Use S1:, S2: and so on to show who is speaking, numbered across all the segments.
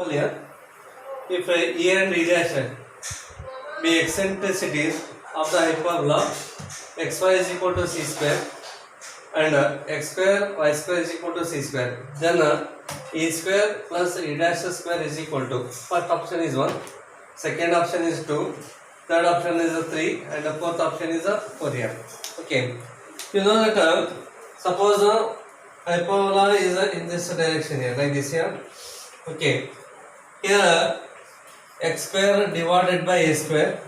S1: Here, if E and E dash be eccentricities of the hyperbola xy is equal to c square and x square y square is equal to c square, then e square plus e dash square is equal to, first option is 1, second option is 2, third option is 3 and the fourth option is 4 here. Okay, you know that suppose hyperbola is in this direction here, like this here. Okay, here x square divided by a square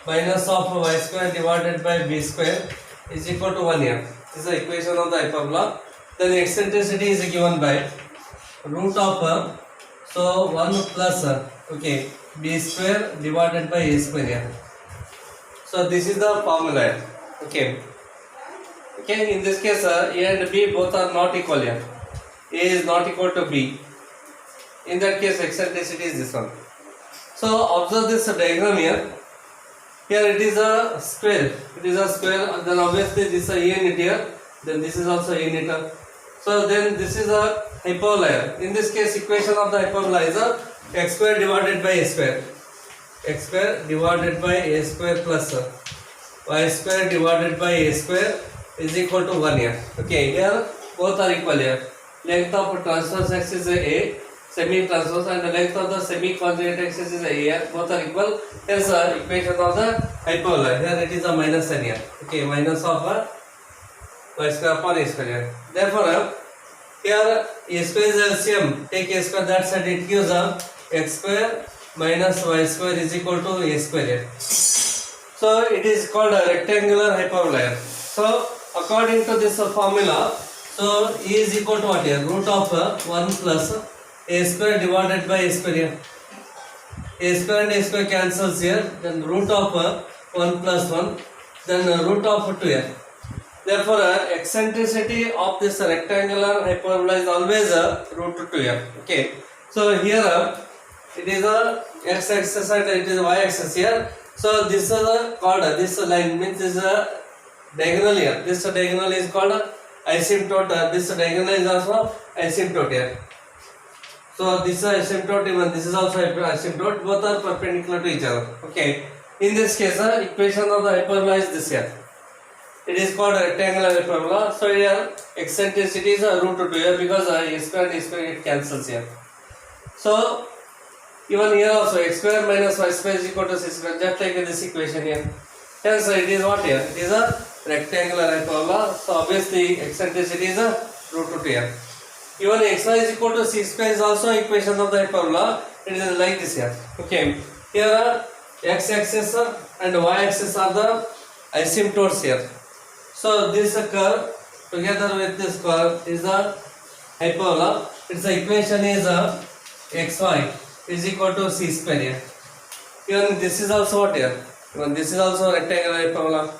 S1: minus of y square divided by b square is equal to 1 here. This is the equation of the hyperbola. Then the eccentricity is given by root of so 1 plus okay b square divided by a square here. So this is the formula. Okay. Okay, in this case a and b both are not equal here. A is not equal to b. In that case eccentricity is this one. So observe this diagram here. Here it is a square. It is a square. Then obviously this is a unit here. Then this is also a unit. So then this is a hyperbola. In this case equation of the hyperbola is a x square divided by a square. X square divided by a square plus y square divided by a square is equal to 1 here. Okay, here both are equal here. Length of transverse axis is a, semi-transverse, and the length of the semi-conjugate axis is a here. Both are equal. Here's the equation of the hyperbola. Here it is a minus sign here. Okay, minus of y square upon a square here. Therefore, here a square is LCM. Take a square that side, it gives x square minus y square is equal to a square here. So it is called a rectangular hyperbola here. So according to this formula, so E is equal to what here? Root of 1 plus a square divided by a square here. A square and a square cancels here. Then root of 1 plus 1. Then root of 2 here. Therefore, eccentricity of this rectangular hyperbola is always root 2 here. Okay. So here it is a x-axis and it is y-axis here. So this is called this line means this is a diagonal here. This diagonal is called asymptote. This diagonal is also asymptote here. So this is asymptote, even this is also asymptote. Both are perpendicular to each other. Okay. In this case, equation of the hyperbola is this here. It is called rectangular hyperbola. So here eccentricity is root 2 here because a square and a square it cancels here. So even here also x square minus y square is equal to c square, just like this equation here. Hence it is what here? It is a rectangular hyperbola. So obviously eccentricity is root 2 here. Even xy is equal to c square is also equation of the hyperbola. It is like this here. Okay. Here x axis and y axis are the asymptotes here. So this curve together with this curve is the hyperbola. Its equation is xy is equal to c square here. Even this is also what here? Even this is also rectangular hyperbola.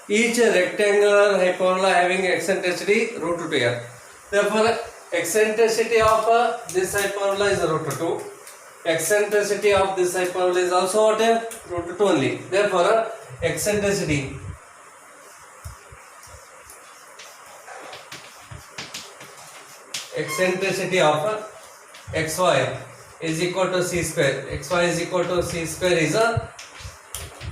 S1: Each rectangular hyperbola having eccentricity root 2 here. Therefore, eccentricity of this hyperbola is root 2. Eccentricity of this hyperbola is also what here? Root 2 only. Therefore, eccentricity of xy is equal to c square. Xy is equal to c square is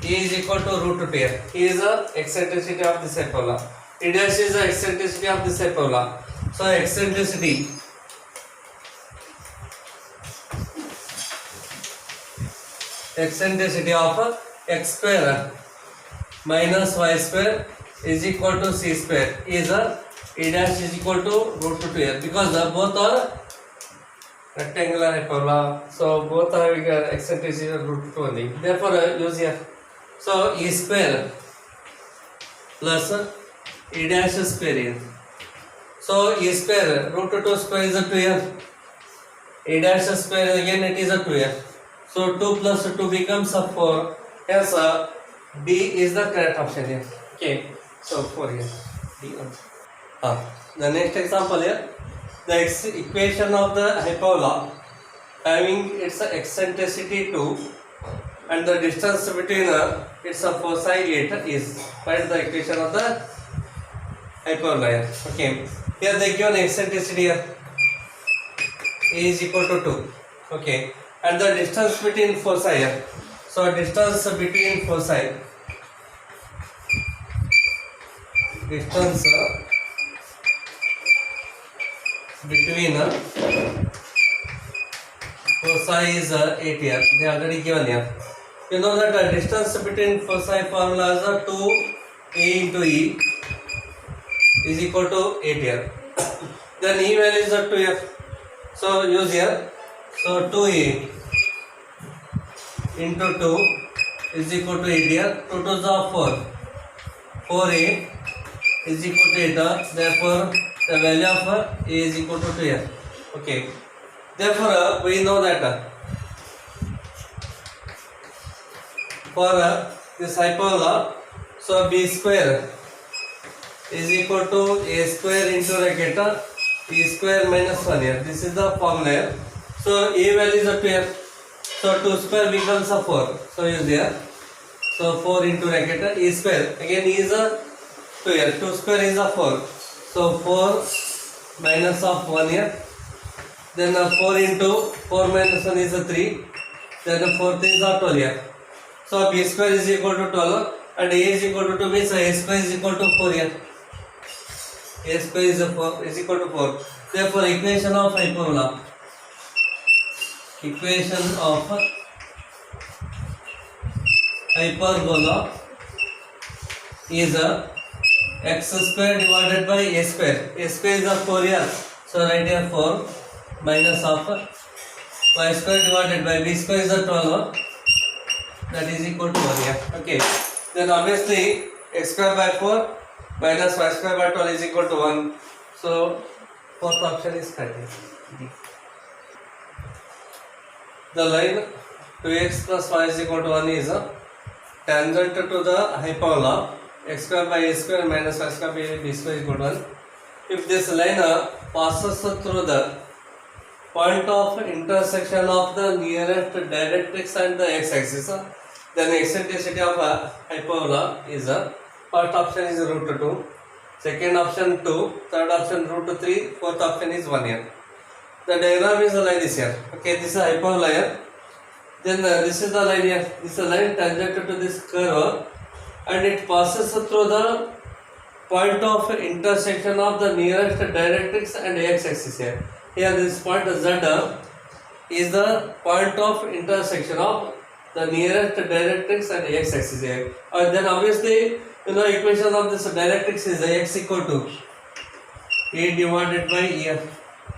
S1: E is equal to root 2 here. E is the eccentricity of this hyperbola. E dash is the eccentricity of this hyperbola. So eccentricity of x square minus y square is equal to c square is E dash is equal to root 2 here because both are rectangular hyperbola. So both are having eccentricity root 2 only. Therefore use here. So E square plus E dash square here. So E square root 2 square is 2 here. E dash square again it is 2 here. So 2 plus 2 becomes 4. Hence D is the correct option here. Okay. So 4 here. D the next example here. The equation of the hyperbola having its eccentricity 2 and the distance between its foci 8 is, find the equation of the hyperbola here. Okay. Here they given eccentricity here. A is equal to 2. Okay, and the distance between foci here. So distance between foci, distance between foci is 8 here. They are already given here. You know that the distance between foci formula is 2a into e is equal to 8 here. Then e value is 2 here. So use here. So 2a into 2 is equal to 8 here. 2 2s are 4. 4a is equal to 8. Therefore, the value of a is equal to 2 here. Okay. Therefore, we know that for this hyperbola, so b square is equal to a square into bracket b square minus 1 here. This is the formula here. So a value is a 2 here. So 2 square becomes a 4. So use here. So 4 into bracket e square. Again e is a 2 here. 2 square is a 4. So 4 minus of 1 here. Then 4 into 4 minus 1 is a 3. Then 4 3 is a 12 here. So b square is equal to 12 and a is equal to 2 means a square is equal to 4 here. A square is equal to 4. Therefore, equation of hyperbola. Equation of hyperbola is x square divided by a square. A square is a 4 here. So write here 4 minus of y square divided by b square is a 12. That is equal to 1 here. Okay. Then obviously x square by 4 minus y square by 12 is equal to 1. So fourth option is correct. The line 2x plus y is equal to 1 is tangent to the hyperbola x square by a square minus y square by b square is equal to 1. If this line passes through the point of intersection of the nearest directrix and the x-axis, then the eccentricity of hyperbola is first option is root 2, second option 2, third option root 3, fourth option is 1 here. The diagram is like this here. Okay, this is a hyperbola here. Then this is the line here. This is a line tangent to this curve and it passes through the point of intersection of the nearest directrix and x-axis here. Here this point Z is the point of intersection of the nearest directrix and x-axis here. And then obviously equation of this directrix is x equal to a divided by e.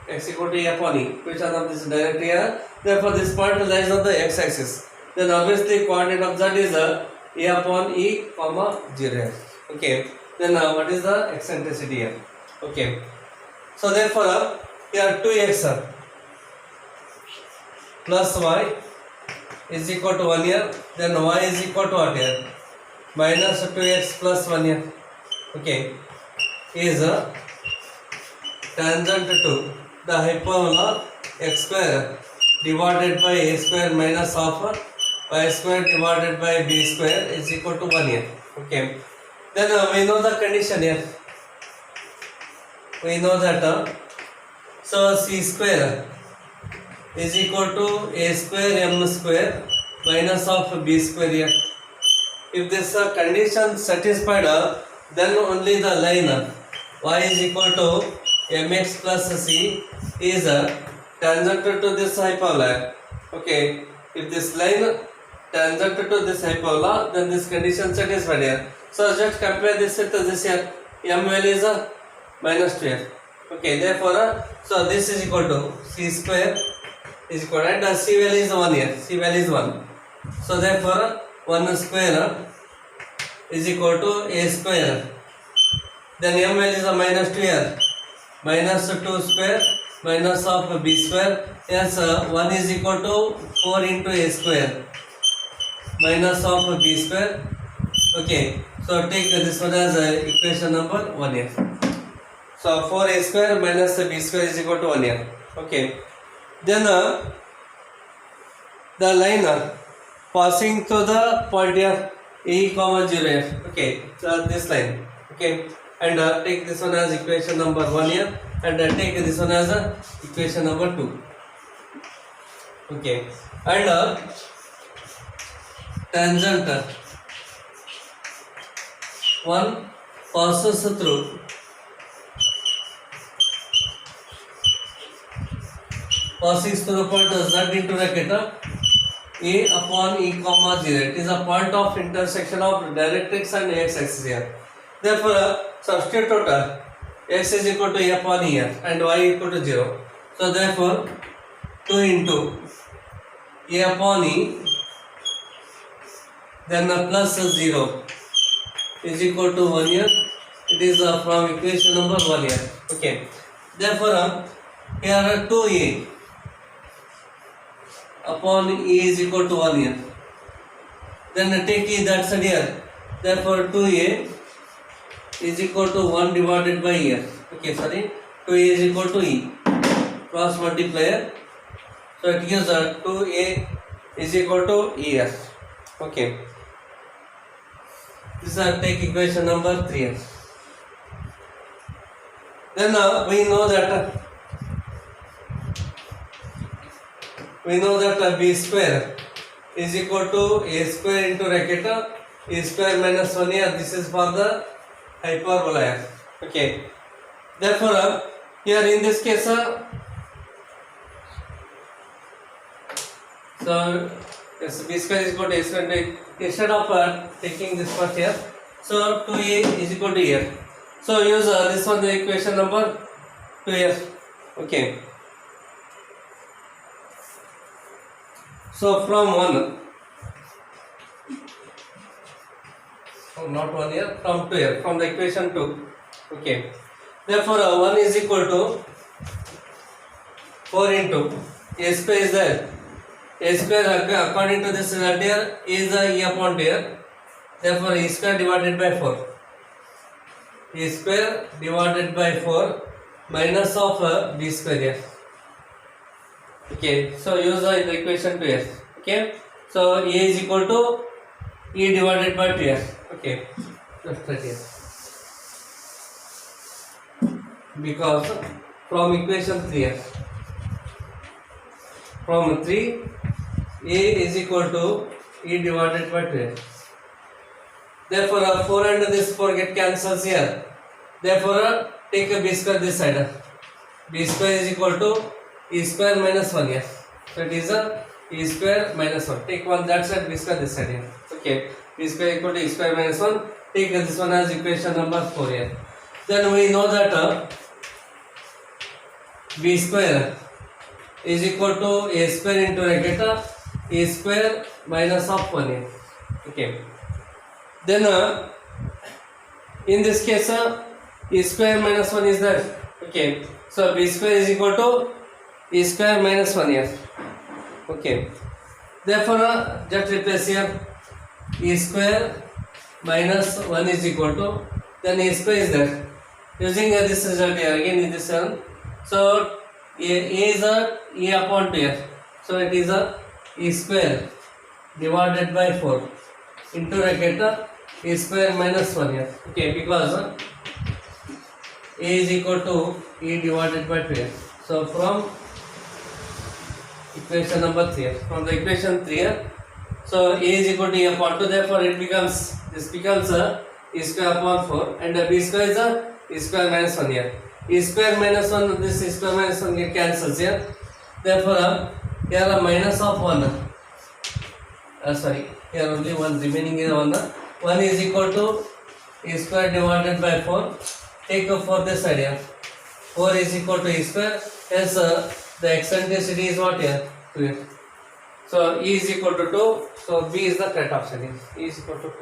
S1: X equal to e upon e. Equation of this directrix here. Therefore this point lies on the x-axis. Then obviously coordinate of Z is a upon e comma 0. Okay. Then what is the eccentricity here? Okay. So therefore here 2x plus y is equal to 1 here. Then y is equal to what here? Minus 2x plus 1 here. Okay. Is tangent to the hyperbola x square divided by a square minus of y square divided by b square is equal to 1 here. Okay. Then we know the condition here. We know that so c square is equal to a square m square minus of b square here. If this condition satisfied, then only the line y is equal to mx plus c is tangent to this hyperbola. Okay, if this line tangent to this hyperbola, then this condition satisfied here. So just compare this with this here. M value is minus 2 here. Okay, therefore, so this is equal to c square is equal and c value is 1 here. C value is 1. So therefore, 1 square is equal to a square. Then m value is minus 2 here. Minus 2 square minus of b square. Yes, 1 is equal to 4 into a square minus of b square. Okay, so take this one as equation number 1 here. So 4a square minus b square is equal to 1 here. Okay, then the line passing through the point here e comma 0 here. Okay, so this line. Okay, and take this one as equation number 1 here, and take this one as equation number 2. Okay, and tangent one passes through passing through the point z into bracket a upon e comma 0. It is a point of intersection of directrix and x axis here. Therefore, substitute total x is equal to a upon e and y equal to 0. So therefore, 2 into a upon e, then plus 0 is equal to 1 here. It is from equation number 1 here. Okay. Therefore, here 2a upon e is equal to 1 here. Then take e that side here. Therefore, 2a is equal to 1 divided by here. Okay, sorry. 2a is equal to e. Cross multiplier. So it gives 2a is equal to e here. Okay. This is take equation number 3 here. Then we know that b square is equal to a square into bracket a square minus 1 here. This is for the hyperbola here. Okay. Therefore, here in this case, so yes, b square is equal to a square into, instead of taking this part here, so 2a is equal to here. So use this one, the equation number 2 here. Okay. So from 1, oh, not 1 here, from 2 here, from the equation 2. Okay. Therefore, 1 is equal to 4 into a square is there. A square according to this result here is e upon 2 here. Therefore, e square divided by 4. E square divided by 4 minus of b square here. Okay, so use the equation 2 here. Okay, so a is equal to e divided by 2 here. Okay, just right here. Because from equation 3 here, from 3 a is equal to e divided by 2 here. Therefore, 4 and this 4 get cancels here. Therefore, take a b square this side. B square is equal to e square minus 1 here. So it is a e square minus 1. Take one that side, b square this side here. Okay. B square equal to e square minus 1. Take this one as equation number 4 here. Then we know that b square is equal to a square into bracket a square minus of 1 here. Okay. Then in this case e square minus 1 is that. Okay. So b square is equal to e square minus 1 here. Okay. Therefore, just replace here e square minus 1 is equal to, then e square is there. Using this result here again in this one. So a is e upon 2 here. So it is a e square divided by 4 into bracket e square minus 1 here. Okay, because a is equal to e divided by 2 here. So from equation number 3 here, from the equation 3 here, so a is equal to e upon 2. Therefore, it becomes, this becomes e square upon 4 and b square is e square minus 1 here. E square minus 1, this e square minus 1 get cancels here. Therefore, here a minus of 1. Sorry, here only 1 remaining is 1. 1 is equal to e square divided by 4. Take a 4 this side here. 4 is equal to e square. Hence, the eccentricity is what here? 2 here. So e is equal to 2. So b is the correct option here. E is equal to 2.